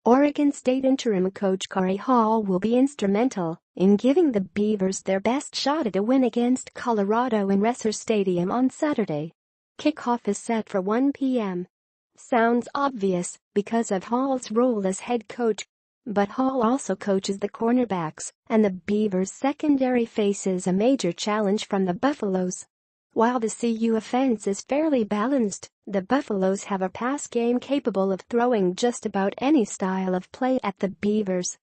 Oregon State interim coach Cory Hall will be instrumental in giving the Beavers their best shot at a win against Colorado in Resser Stadium on Saturday. Kickoff is set for 1 p.m. Sounds obvious because of Hall's role as head coach, but Hall also coaches the cornerbacks, and the Beavers' secondary faces a major challenge from the Buffaloes. While the CU offense is fairly balanced, the Buffaloes have a pass game capable of throwing just about any style of play at the Beavers.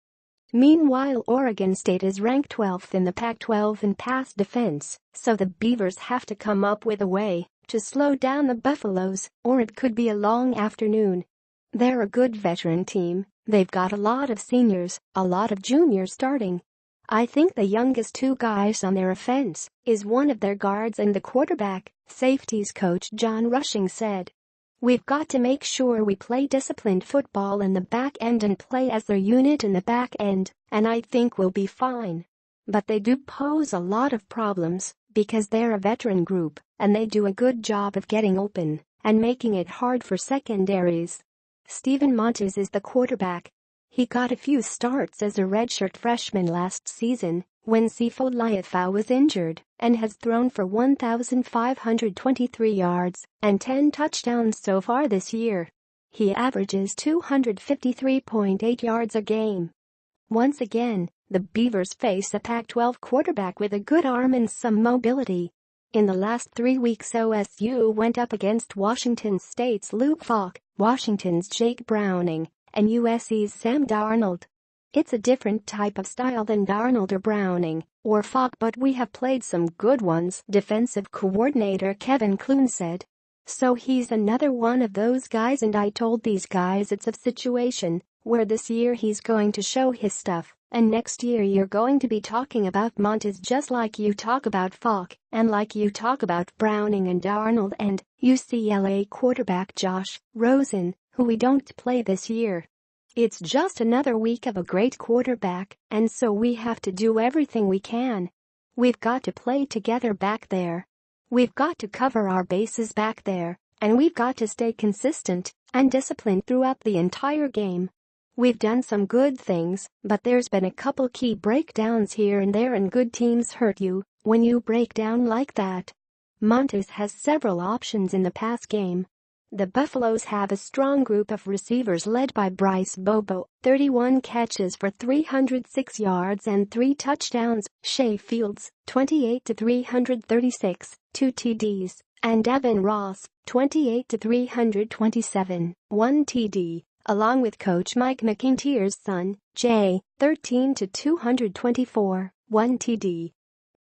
Meanwhile, Oregon State is ranked 12th in the Pac-12 in pass defense, so the Beavers have to come up with a way to slow down the Buffaloes, or it could be a long afternoon. They're a good veteran team. They've got a lot of seniors, a lot of juniors starting. I think the youngest two guys on their offense is one of their guards and the quarterback, safeties coach John Rushing said. We've got to make sure we play disciplined football in the back end and play as their unit in the back end, and I think we'll be fine. But they do pose a lot of problems because they're a veteran group and they do a good job of getting open and making it hard for secondaries. Steven Montez is the quarterback. He got a few starts as a redshirt freshman last season when Sifo Liufau was injured and has thrown for 1,523 yards and 10 touchdowns so far this year. He averages 253.8 yards a game. Once again, the Beavers face a Pac-12 quarterback with a good arm and some mobility. In the last 3 weeks, OSU went up against Washington State's Luke Falk, Washington's Jake Browning, and USC's Sam Darnold. It's a different type of style than Darnold or Browning or Falk, but we have played some good ones, defensive coordinator Kevin Clune said. So he's another one of those guys, and I told these guys it's a situation where this year he's going to show his stuff, and next year you're going to be talking about Montez just like you talk about Falk and like you talk about Browning and Darnold and UCLA quarterback Josh Rosen, who we don't play this year. It's just another week of a great quarterback, and so we have to do everything we can. We've got to play together back there. We've got to cover our bases back there, and we've got to stay consistent and disciplined throughout the entire game. We've done some good things, but there's been a couple key breakdowns here and there, and good teams hurt you when you break down like that. Montez has several options in the pass game. The Buffaloes have a strong group of receivers led by Bryce Bobo, 31 catches for 306 yards and 3 touchdowns, Shea Fields, 28-336, 2 TDs, and Evan Ross, 28-327, 1 TD, along with coach Mike McIntyre's son, Jay, 13-224, 1 TD.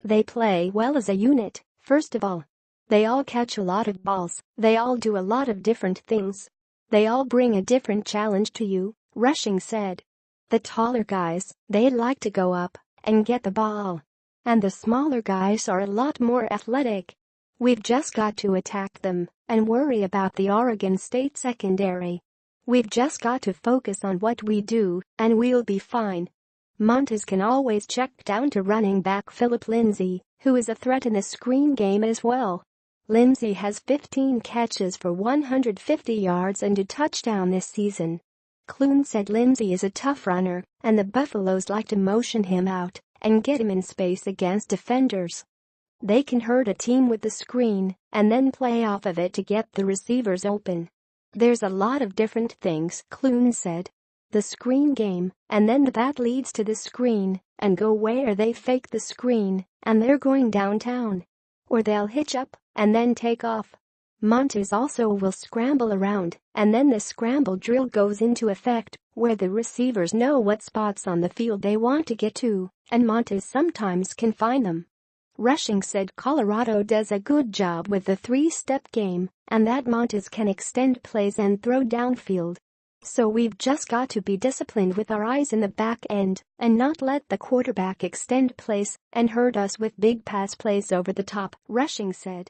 They play well as a unit, first of all. They all catch a lot of balls, they all do a lot of different things. They all bring a different challenge to you, Rushing said. The taller guys, they like to go up and get the ball. And the smaller guys are a lot more athletic. We've just got to attack them and worry about the Oregon State secondary. We've just got to focus on what we do, and we'll be fine. Montez can always check down to running back Philip Lindsay, who is a threat in the screen game as well. Lindsay has 15 catches for 150 yards and a touchdown this season. Clune said Lindsay is a tough runner, and the Buffaloes like to motion him out and get him in space against defenders. They can hurt a team with the screen and then play off of it to get the receivers open. There's a lot of different things, Clune said. The screen game, and then that leads to the screen, and go where they fake the screen, and they're going downtown. Or they'll hitch up and then take off. Montez also will scramble around, and then the scramble drill goes into effect, where the receivers know what spots on the field they want to get to, and Montez sometimes can find them. Rushing said Colorado does a good job with the 3-step game, and that Montez can extend plays and throw downfield. So we've just got to be disciplined with our eyes in the back end and not let the quarterback extend plays and hurt us with big pass plays over the top, Rushing said.